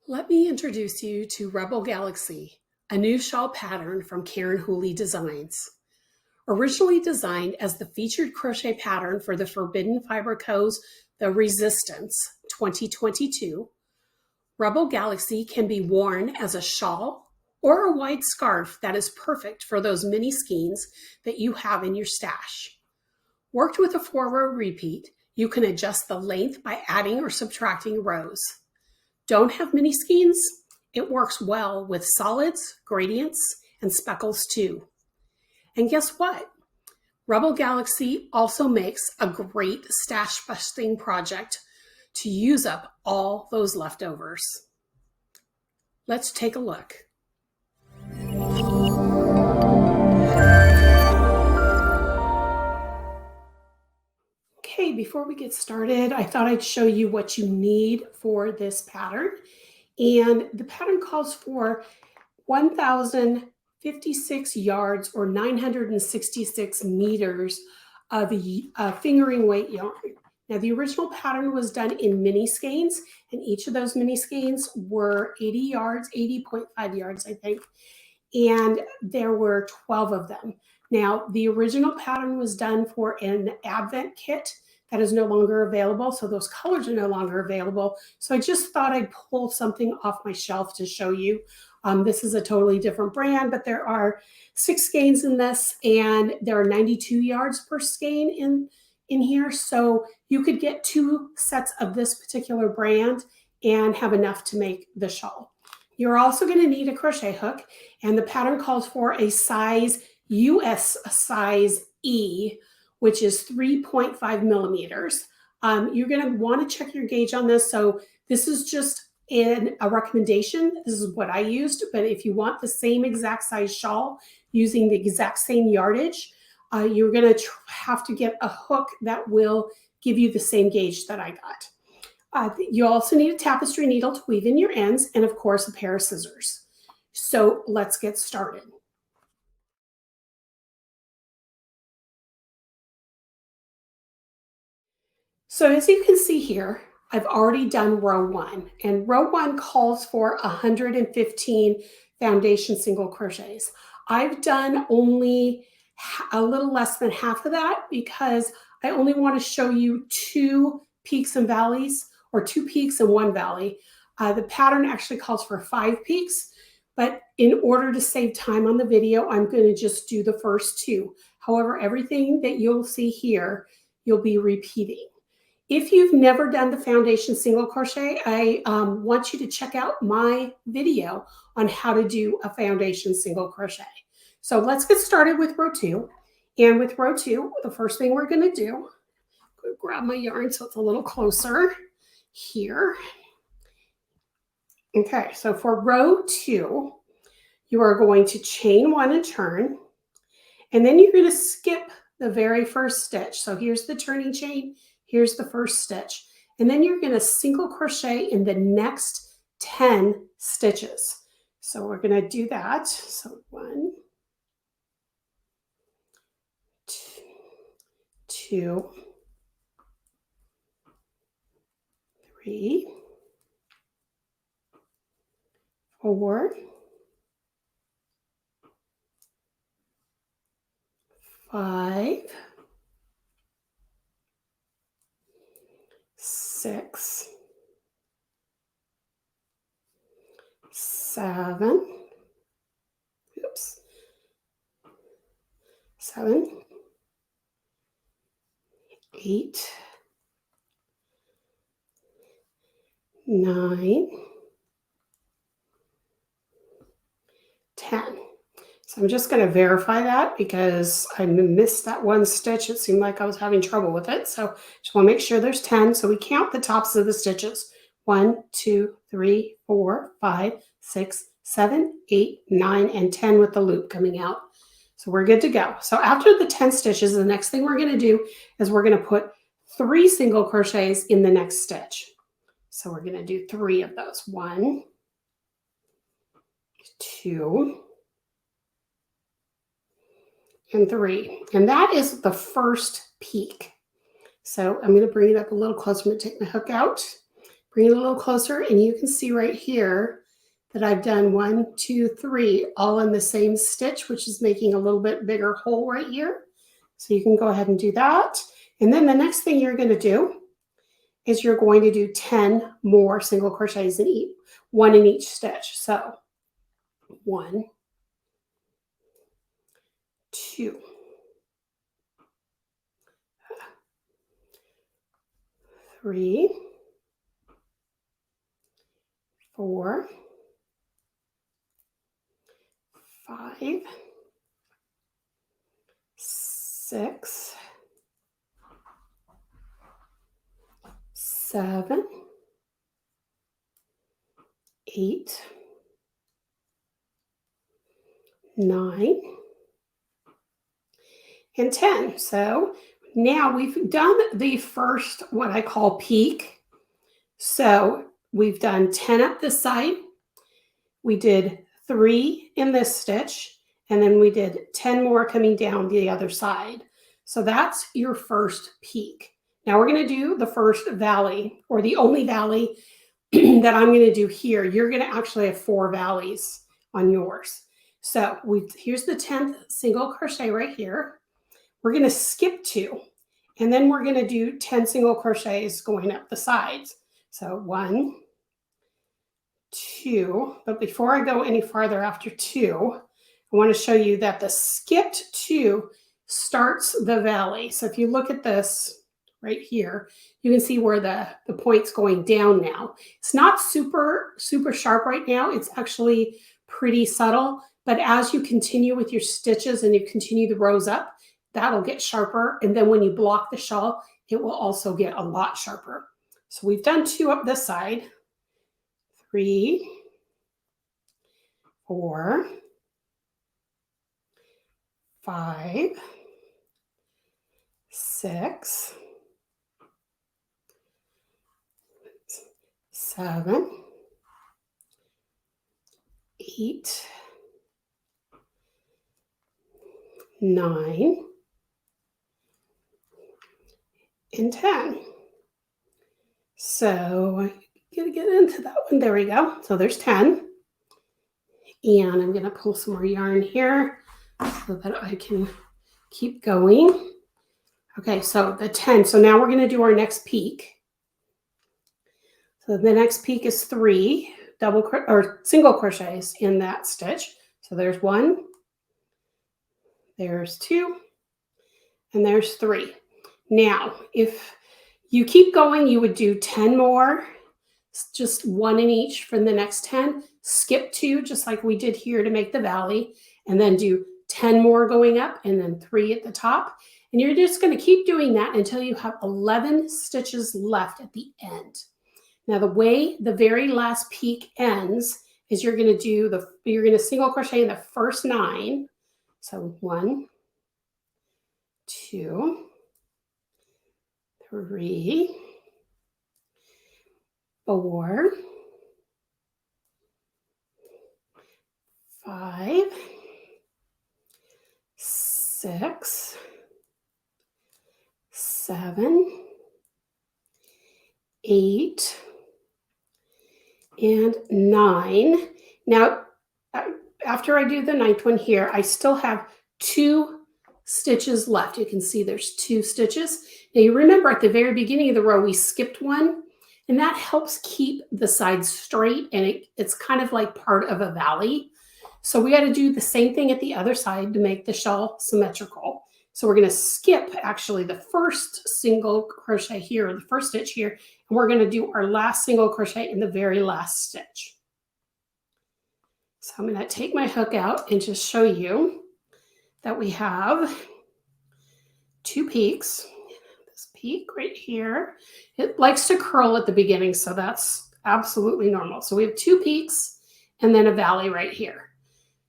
Let me introduce you to Rebel Galaxy, a new shawl pattern from Karen Whooley Designs. Originally designed as the featured crochet pattern for the Forbidden Fiber Co.'s The Resistance 2022, Rebel Galaxy can be worn as a shawl or a wide scarf that is perfect for those mini skeins that you have in your stash. Worked with a 4-row repeat, you can adjust the length by adding or subtracting rows. Don't have mini skeins? It works well with solids, gradients, and speckles too. And guess what? Rebel Galaxy also makes a great stash busting project to use up all those leftovers. Let's take a look. Okay, before we get started, I thought I'd show you what you need for this pattern. And the pattern calls for 1,056 yards or 966 meters of fingering weight yarn. Now, the original pattern was done in mini skeins, and each of those mini skeins were 80 yards, 80.5 yards, I think. And there were 12 of them. Now, the original pattern was done for an Advent kit that is no longer available, so those colors are no longer available. So I just thought I'd pull something off my shelf to show you. This is a totally different brand, but there are 6 skeins in this, and there are 92 yards per skein in here. So you could get 2 sets of this particular brand and have enough to make the shawl. You're also going to need a crochet hook, and the pattern calls for a size US size E, which is 3.5 millimeters. You're going to want to check your gauge on this. So this is just a recommendation. This is what I used, but if you want the same exact size shawl using the exact same yardage, you're going to have to get a hook that will give you the same gauge that I got. You also need a tapestry needle to weave in your ends, and of course a pair of scissors. So let's get started. So as you can see here, I've already done row 1, and row 1 calls for 115 foundation single crochets. I've done only a little less than half of that because I only want to show you 2 peaks and valleys, or 2 peaks and 1 valley. The pattern actually calls for 5 peaks, but in order to save time on the video, I'm going to just do the first 2. However, everything that you'll see here, you'll be repeating. If you've never done the foundation single crochet, I want you to check out my video on how to do a foundation single crochet. So let's get started with row 2. And with row 2, the first thing we're going to do, grab my yarn so it's a little closer here. Okay, so for row 2, you are going to chain 1 and turn, and then you're going to skip the very first stitch. So here's the turning chain, here's the first stitch, and then you're going to single crochet in the next 10 stitches. So we're going to do that. So 1, 2, 3, 4, 5, 6, 7, 8, 9, 10. So I'm just going to verify that because I missed that 1 stitch. It seemed like I was having trouble with it. So just want to make sure there's 10. So we count the tops of the stitches. 1, 2, 3, 4, 5, 6, 7, 8, 9, and 10 with the loop coming out. So we're good to go. So after the 10 stitches, the next thing we're going to do is we're going to put 3 single crochets in the next stitch. So we're going to do 3 of those. 1, 2, and 3. And that is the first peak. So I'm going to bring it up a little closer. I'm going to take my hook out, Bring it a little closer, and you can see right here that I've done 1, 2, 3, all in the same stitch, which is making a little bit bigger hole right here. So you can go ahead and do that. And then the next thing you're going to do is you're going to do 10 more single crochets in each, one in each stitch. So 1, 2, 3, 4, 5, 6, 7, 8, 9, and 10. So now we've done the first, what I call peak. So we've done 10 up this side. We did 3 in this stitch, and then we did 10 more coming down the other side. So that's your first peak. Now we're going to do the first valley, or the only valley that I'm going to do here. You're going to actually have 4 valleys on yours. So here's the 10th single crochet right here. We're going to skip 2, and then we're going to do 10 single crochets going up the sides. So 1, 2, but before I go any farther after 2, I want to show you that the skipped 2 starts the valley. So if you look at this right here, you can see where the point's going down now. It's not super sharp right now. It's actually pretty subtle, but as you continue with your stitches and you continue the rows up, that'll get sharper. And then when you block the shawl, it will also get a lot sharper. So we've done 2 up this side. 3, 4, 5, 6, 7, 8, 9, and 10. So I gotta get into that one. There we go. So there's 10. And I'm gonna pull some more yarn here so that I can keep going. Okay, so the 10. So now we're gonna do our next peak. So the next peak is 3 single crochets in that stitch. So there's 1, there's 2, and there's 3. Now, if you keep going, you would do 10 more, just 1 in each for the next 10, skip 2, just like we did here to make the valley, and then do 10 more going up, and then 3 at the top. And you're just going to keep doing that until you have 11 stitches left at the end. Now, the way the very last peak ends is you're going to single crochet in the first 9. So 1, 2, 3, 4, 5, 6, 7, 8, and 9. Now, after I do the 9th one here, I still have 2 stitches left. You can see there's 2 stitches. Now you remember at the very beginning of the row, we skipped 1, and that helps keep the sides straight, and it's kind of like part of a valley. So we got to do the same thing at the other side to make the shawl symmetrical. So we're going to skip actually the first single crochet here, or the first stitch here, and we're going to do our last single crochet in the very last stitch. So I'm going to take my hook out and just show you that we have 2 peaks. This peak right here, it likes to curl at the beginning, so that's absolutely normal. So we have 2 peaks and then a valley right here.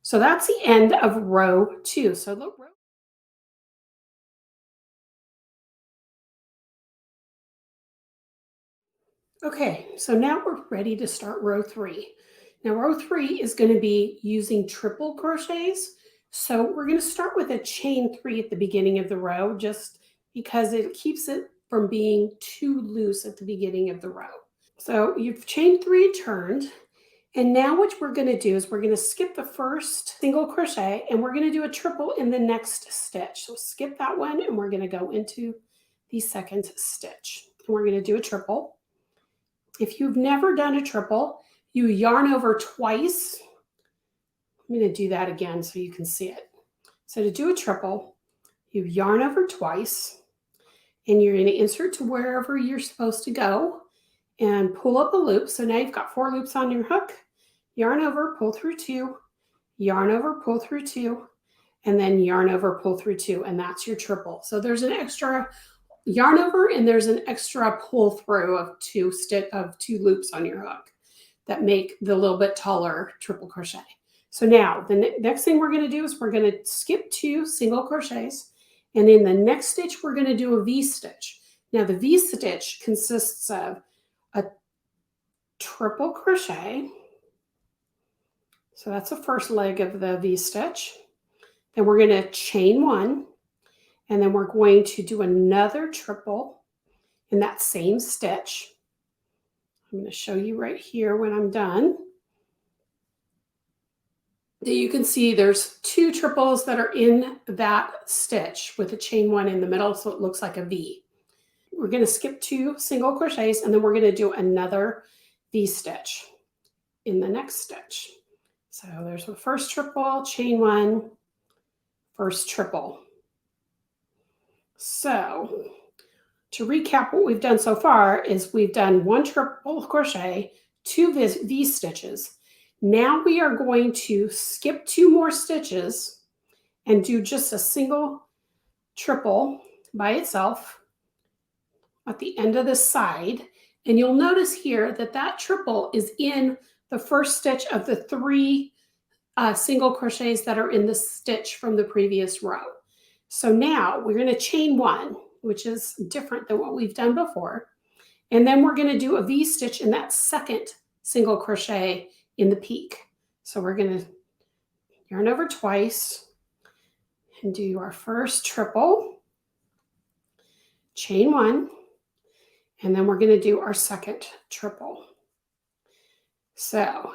So that's the end of row 2. So the row. Okay, so now we're ready to start row 3. Now row 3 is going to be using triple crochets. So we're going to start with a chain 3 at the beginning of the row, just because it keeps it from being too loose at the beginning of the row. So you've chained 3 and turned. And now what we're going to do is we're going to skip the first single crochet and we're going to do a triple in the next stitch. So skip that one and we're going to go into the second stitch. And we're going to do a triple. If you've never done a triple, you yarn over twice. I'm going to do that again so you can see it. So to do a triple, you yarn over twice and you're going to insert to wherever you're supposed to go and pull up a loop. So now you've got 4 loops on your hook. Yarn over, pull through 2, yarn over, pull through 2, and then yarn over, pull through 2, and that's your triple. So there's an extra yarn over and there's an extra pull through of 2 loops on your hook that make the little bit taller triple crochet. So now the next thing we're going to do is we're going to skip 2 single crochets, and in the next stitch we're going to do a V-stitch. Now the V-stitch consists of a triple crochet. So that's the first leg of the V-stitch. Then we're going to chain 1, and then we're going to do another triple in that same stitch. I'm going to show you right here when I'm done. You can see there's 2 triples that are in that stitch with a chain 1 in the middle, so it looks like a V. We're going to skip 2 single crochets, and then we're going to do another V-stitch in the next stitch. So there's the first triple, chain 1, first triple. So to recap what we've done so far is we've done 1 triple crochet, 2 V-stitches. Now we are going to skip 2 more stitches and do just a single triple by itself at the end of the side. And you'll notice here that that triple is in the first stitch of the 3 single crochets that are in the stitch from the previous row. So now we're going to chain 1, which is different than what we've done before. And then we're going to do a V-stitch in that second single crochet in the peak. So we're going to yarn over twice and do our first triple, chain 1, and then we're going to do our second triple. So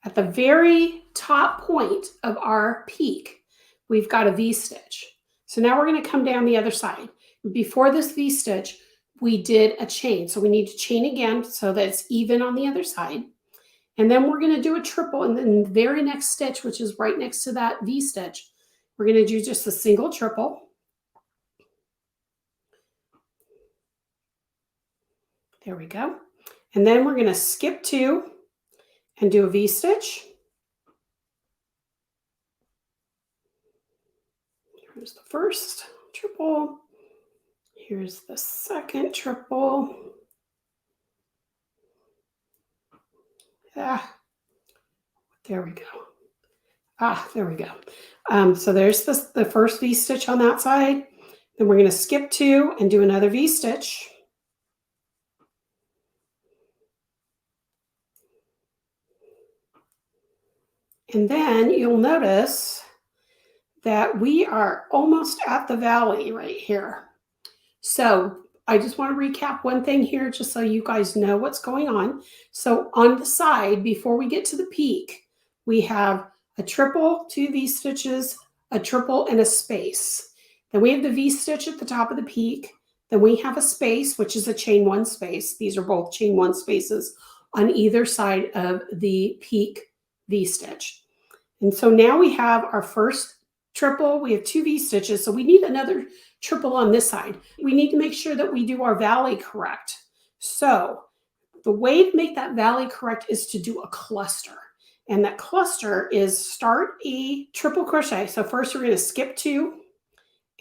at the very top point of our peak, we've got a V-stitch. So now we're going to come down the other side. Before this V-stitch, we did a chain. So we need to chain again so that it's even on the other side. And then we're going to do a triple in the very next stitch, which is right next to that V-stitch. We're going to do just a single triple. There we go. And then we're going to skip 2 and do a V-stitch. Here's the first triple. Here's the second triple. There we go. There we go. So there's the first V-stitch on that side. Then we're going to skip 2 and do another V-stitch. And then you'll notice that we are almost at the valley right here. So I just want to recap one thing here just so you guys know what's going on. So on the side, before we get to the peak, we have a triple, 2 V-stitches, a triple, and a space. Then we have the V-stitch at the top of the peak. Then we have a space, which is a chain 1 space. These are both chain 1 spaces on either side of the peak V-stitch. And so now we have our first triple. We have 2 V-stitches, so we need another triple on this side. We need to make sure that we do our valley correct. So the way to make that valley correct is to do a cluster. And that cluster is start a triple crochet. So first we're going to skip 2.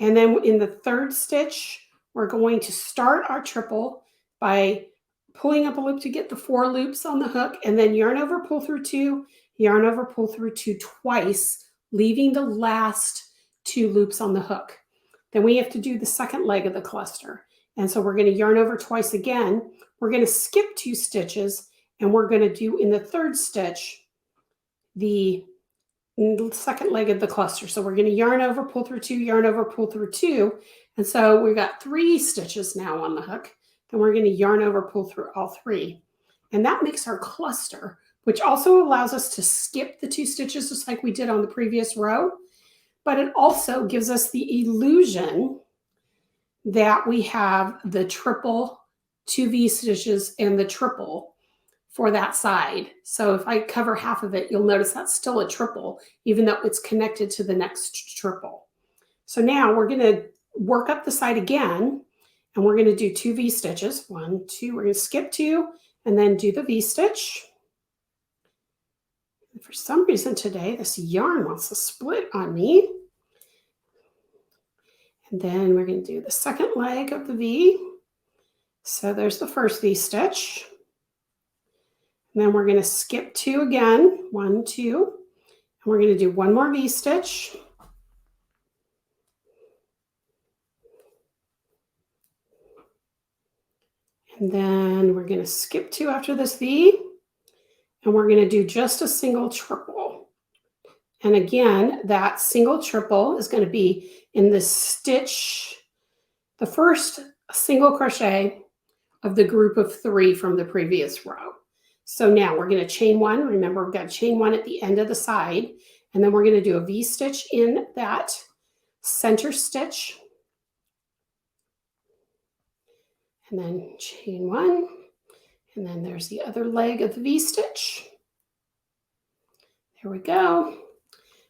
And then in the third stitch, we're going to start our triple by pulling up a loop to get the 4 loops on the hook, and then yarn over, pull through 2, yarn over, pull through 2 twice, leaving the last 2 loops on the hook. Then we have to do the second leg of the cluster. And so we're going to yarn over twice again. We're going to skip 2 stitches, and we're going to do in the third stitch the second leg of the cluster. So we're going to yarn over, pull through 2, yarn over, pull through 2. And so we've got 3 stitches now on the hook. Then we're going to yarn over, pull through all 3. And that makes our cluster, which also allows us to skip the 2 stitches just like we did on the previous row. But it also gives us the illusion that we have the triple 2 V-stitches and the triple for that side. So if I cover half of it, you'll notice that's still a triple, even though it's connected to the next triple. So now we're going to work up the side again, and we're going to do 2 V-stitches. 1, 2, we're going to skip 2 and then do the V-stitch. For some reason today, this yarn wants to split on me. And then we're going to do the second leg of the V. So there's the first V-stitch. And then we're going to skip 2 again, 1, 2. And we're going to do 1 more V-stitch. And then we're going to skip 2 after this V. And we're going to do just a single triple. And again, that single triple is going to be in the stitch, the first single crochet of the group of 3 from the previous row. So now we're going to chain 1. Remember, we've got chain 1 at the end of the side. And then we're going to do a V-stitch in that center stitch. And then chain 1. And then there's the other leg of the V-stitch. There we go.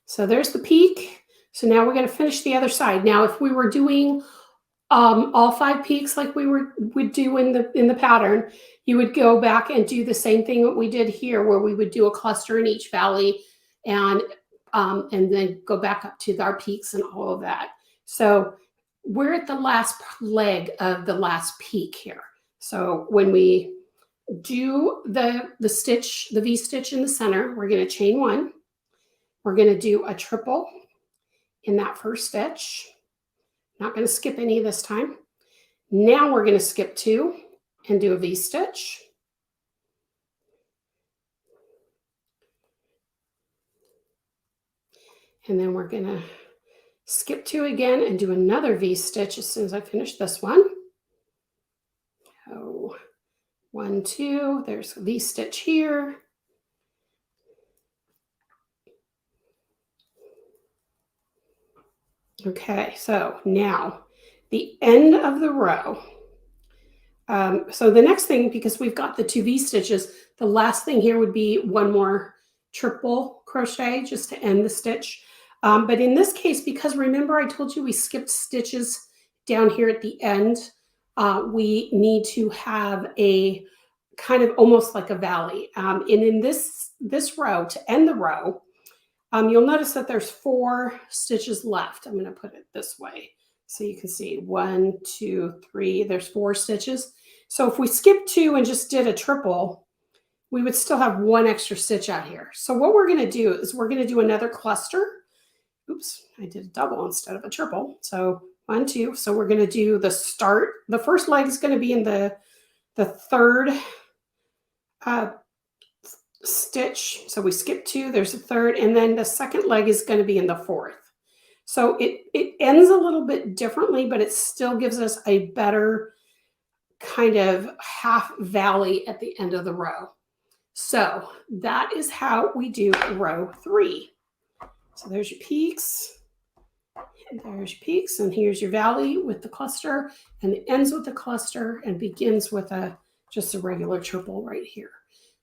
So there's the peak. So now we're going to finish the other side. Now, if we were doing all 5 peaks like we would do in the pattern, you would go back and do the same thing that we did here, where we would do a cluster in each valley and then go back up to our peaks and all of that. So we're at the last leg of the last peak here. So when we do the stitch, the V-stitch in the center, we're going to chain 1. We're going to do a triple in that first stitch. Not going to skip any this time. Now we're going to skip 2 and do a V-stitch. And then we're going to skip 2 again and do another V-stitch as soon as I finish this one. Oh, 1, 2, there's a V-stitch here. Okay, so now the end of the row. So the next thing, because we've got the 2 V-stitches, the last thing here would be 1 more triple crochet just to end the stitch. But in this case, because remember I told you we skipped stitches down here at the end, we need to have a kind of almost like a valley. And in this row, to end the row, you'll notice that there's 4 stitches left. I'm going to put it this way so you can see 1, 2, 3. There's 4 stitches. So if we skip 2 and just did a triple, we would still have 1 extra stitch out here. So what we're going to do is we're going to do another cluster. Oops, I did a double instead of a triple. So 1, 2. So we're going to do the start. The first leg is going to be in the third stitch. So we skip 2, there's a third, and then the second leg is going to be in the 4th. So it ends a little bit differently, but it still gives us a better kind of half valley at the end of the row. So that is how we do row 3. So there's your peaks, and there's your peaks, and here's your valley with the cluster, and it ends with the cluster and begins with just a regular triple right here.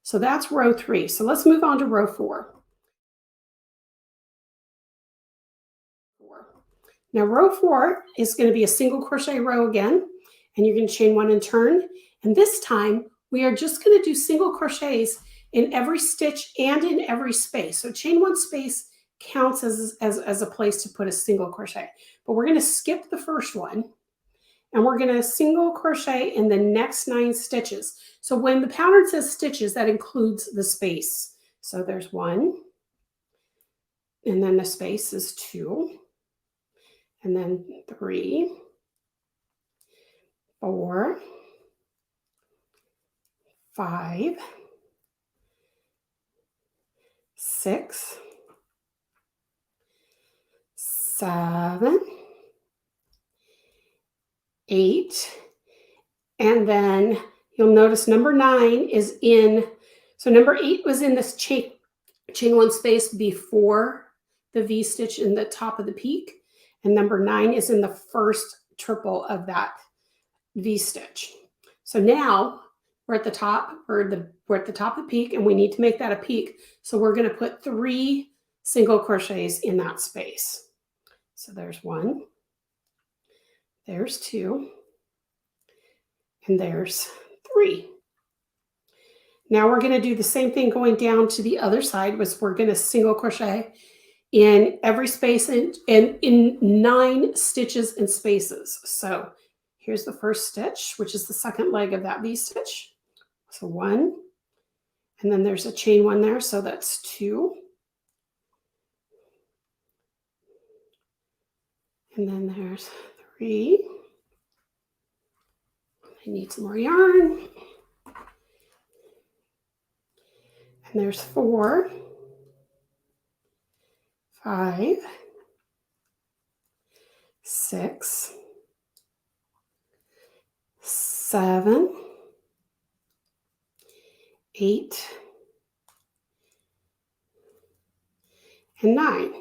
So that's row 3. So let's move on to row 4. Now row 4 is going to be a single crochet row again, and you're going to chain 1 and turn. And this time we are just going to do single crochets in every stitch and in every space. So chain 1 space counts as a place to put a single crochet. But we're going to skip the first one, and we're going to single crochet in the next 9 stitches. So when the pattern says stitches, that includes the space. So there's 1, and then the space is 2, and then 3, 4, 5, 6, 7, 8, And then you'll notice number 9 is in, so number 8 was in this chain 1 space before the V-stitch in the top of the peak. And number 9 is in the first triple of that V-stitch. So now we're at the top, we're at the top of the peak, and we need to make that a peak. So we're going to put 3 single crochets in that space. So there's 1, there's 2, and there's 3. Now we're going to do the same thing going down to the other side, was we're going to single crochet in every space and in 9 stitches and spaces. So here's the first stitch, which is the second leg of that V-stitch. So 1, and then there's a chain 1 there, so that's 2. And then there's 3. I need some more yarn. And there's 4, 5, 6, 7, 8, and 9.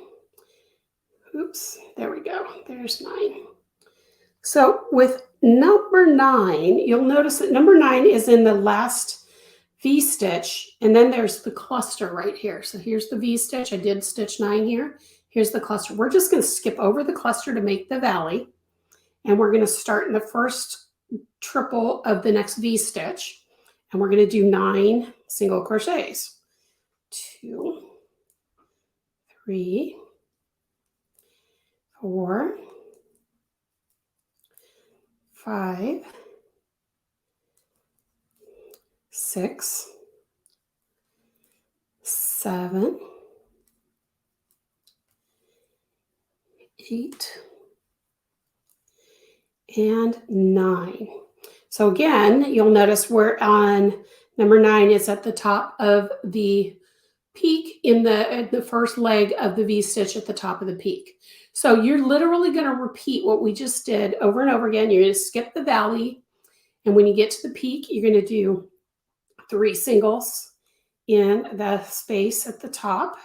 Oops, there we go. There's 9. So with number 9, you'll notice that number 9 is in the last V-stitch, and then there's the cluster right here. So here's the V-stitch. I did stitch 9 here. Here's the cluster. We're just going to skip over the cluster to make the valley, and we're going to start in the first triple of the next V-stitch, and we're going to do 9 single crochets. 2, 3, 4, 5, 6, 7, 8, and 9. So again, you'll notice we're on number 9 is at the top of the peak in the first leg of the V-stitch at the top of the peak. So you're literally going to repeat what we just did over and over again. You're going to skip the valley, and when you get to the peak, you're going to do 3 singles in the space at the top.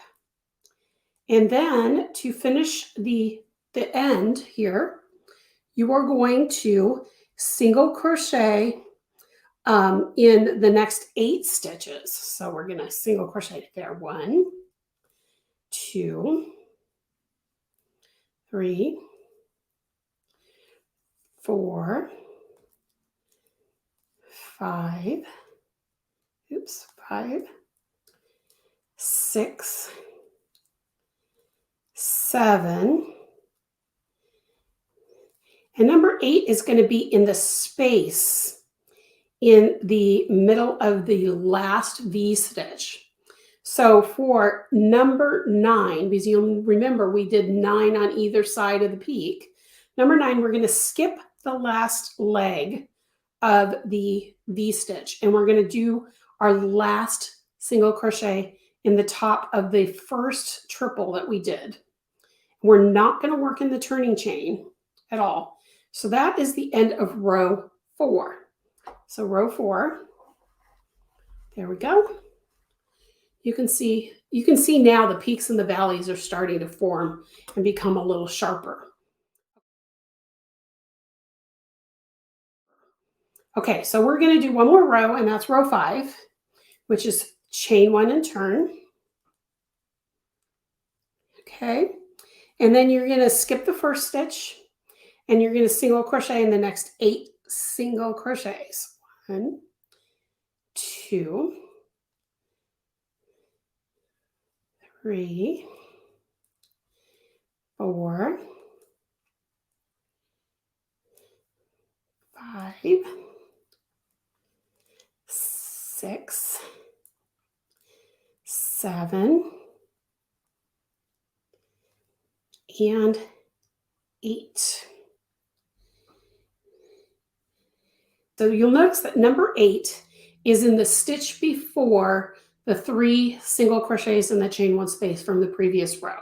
And then to finish the end here, you are going to single crochet in the next 8 stitches. So we're going to single crochet there. 1, 2, 3, 4, 5, 6, 7, and number 8 is going to be in the space in the middle of the last V-stitch. So for number 9, because you'll remember we did 9 on either side of the peak, number 9, we're going to skip the last leg of the V-stitch, and we're going to do our last single crochet in the top of the first triple that we did. We're not going to work in the turning chain at all. So that is the end of row 4. So row 4, there we go. You can see now the peaks and the valleys are starting to form and become a little sharper. Okay, so we're going to do one more row, and that's row 5, which is chain 1 and turn. Okay, and then you're going to skip the first stitch, and you're going to single crochet in the next 8 single crochets. 1, 2, 3, 4, 5, 6, 7, and 8. So you'll notice that number 8 is in the stitch before the 3 single crochets in the chain 1 space from the previous row.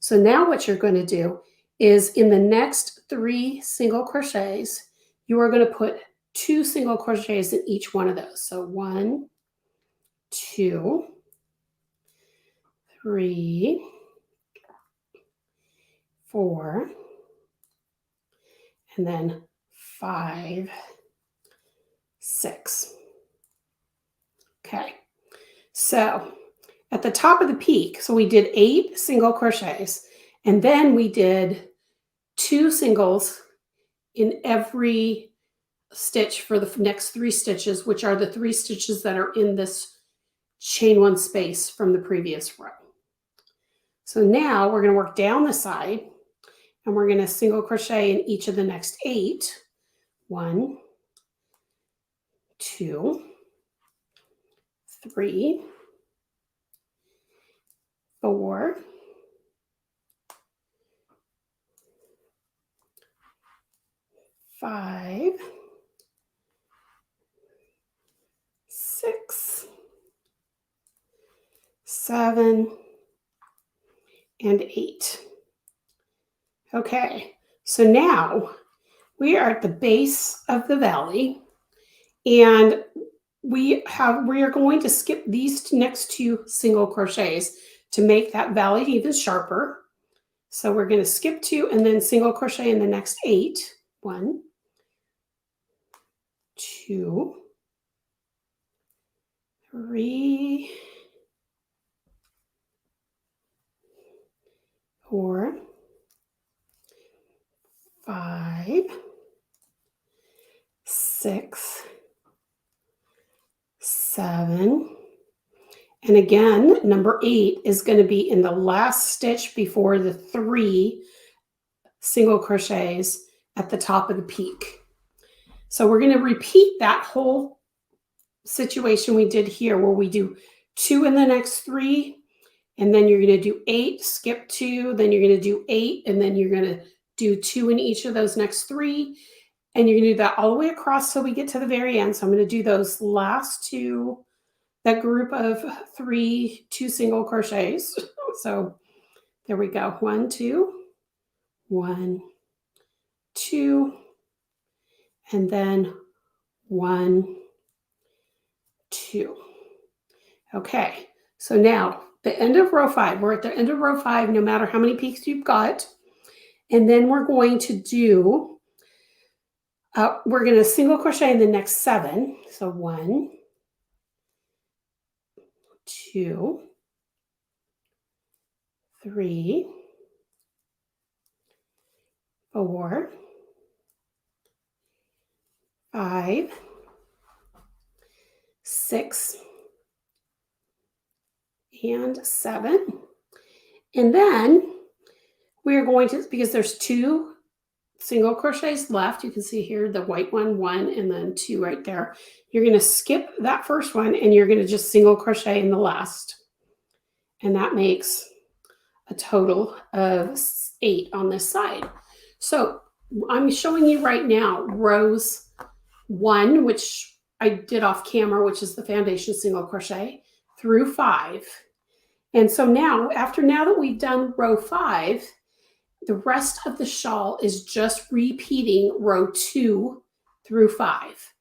So now what you're going to do is in the next 3 single crochets, you are going to put 2 single crochets in each one of those. So 1, 2, 3, 4, and then 5, 6. Okay, so at the top of the peak, so we did 8 single crochets, and then we did 2 singles in every stitch for the next 3 stitches, which are the 3 stitches that are in this chain 1 space from the previous row. So now we're going to work down the side, and we're going to single crochet in each of the next 8. 1, 2, 3, 4, 5, 6, 7, and 8. Okay, so now we are at the base of the valley, and we are going to skip these next 2 single crochets to make that valley even sharper. So we're going to skip 2 and then single crochet in the next 8. 1, 2, 3, 4, 5, 6, 7, and again, number 8 is going to be in the last stitch before the 3 single crochets at the top of the peak. So we're going to repeat that whole situation we did here, where we do 2 in the next 3, and then you're going to do 8, skip 2, then you're going to do 8, and then you're going to do 2 in each of those next 3, and you're going to do that all the way across till we get to the very end. So I'm going to do those last 2, that group of 3 2 single crochets. So there we go. 1, 2, 1, 2, and then 1, 2. Okay, so now the end of row 5. We're at the end of row 5, no matter how many peaks you've got. And then we're going to do, we're going to single crochet in the next 7. So 1, 2, 3, 4, 5, 6, and 7. And then we're going to, because there's 2 single crochets left, you can see here the white one, 1, and then 2 right there. You're going to skip that first one, and you're going to just single crochet in the last. And that makes a total of 8 on this side. So I'm showing you right now rows 1, which I did off camera, which is the foundation single crochet, through 5. And so now that we've done row 5, the rest of the shawl is just repeating row 2 through 5.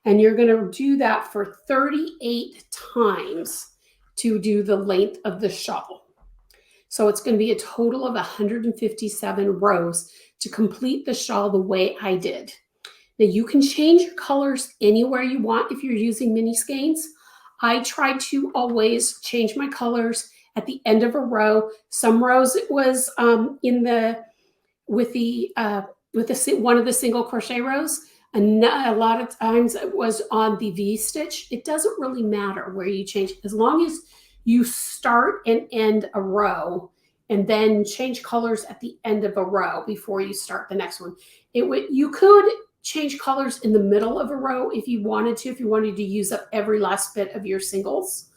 And you're going to do that for 38 times to do the length of the shawl. So it's going to be a total of 157 rows to complete the shawl the way I did. Now you can change your colors anywhere you want if you're using mini skeins. I try to always change my colors at the end of a row. Some rows it was with one of the single crochet rows. And a lot of times it was on the V stitch. It doesn't really matter where you change, as long as you start and end a row and then change colors at the end of a row before you start the next one. You could change colors in the middle of a row if you wanted to use up every last bit of your singles,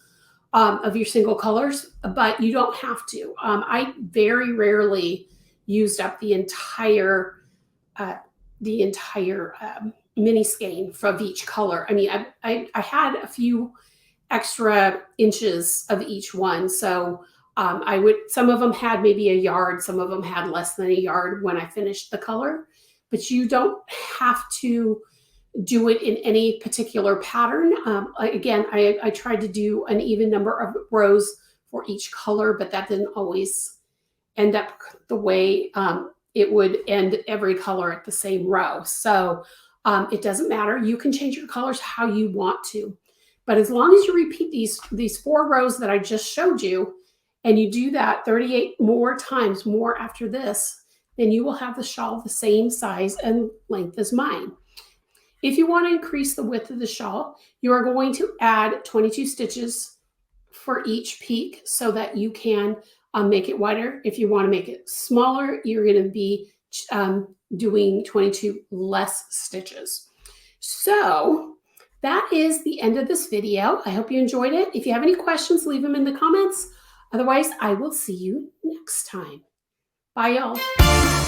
of your single colors, but you don't have to. I very rarely used up the entire mini skein from each color. I mean, I had a few extra inches of each one. So some of them had maybe a yard, some of them had less than a yard when I finished the color, but you don't have to do it in any particular pattern. Again, I tried to do an even number of rows for each color, but that didn't always end up the way it would end every color at the same row. So it doesn't matter. You can change your colors how you want to. But as long as you repeat these 4 rows that I just showed you, and you do that 38 more times, more after this, then you will have the shawl the same size and length as mine. If you want to increase the width of the shawl, you are going to add 22 stitches for each peak so that you can make it wider. If you want to make it smaller, you're going to be doing 22 less stitches. So that is the end of this video. I hope you enjoyed it. If you have any questions, leave them in the comments. Otherwise, I will see you next time. Bye, y'all.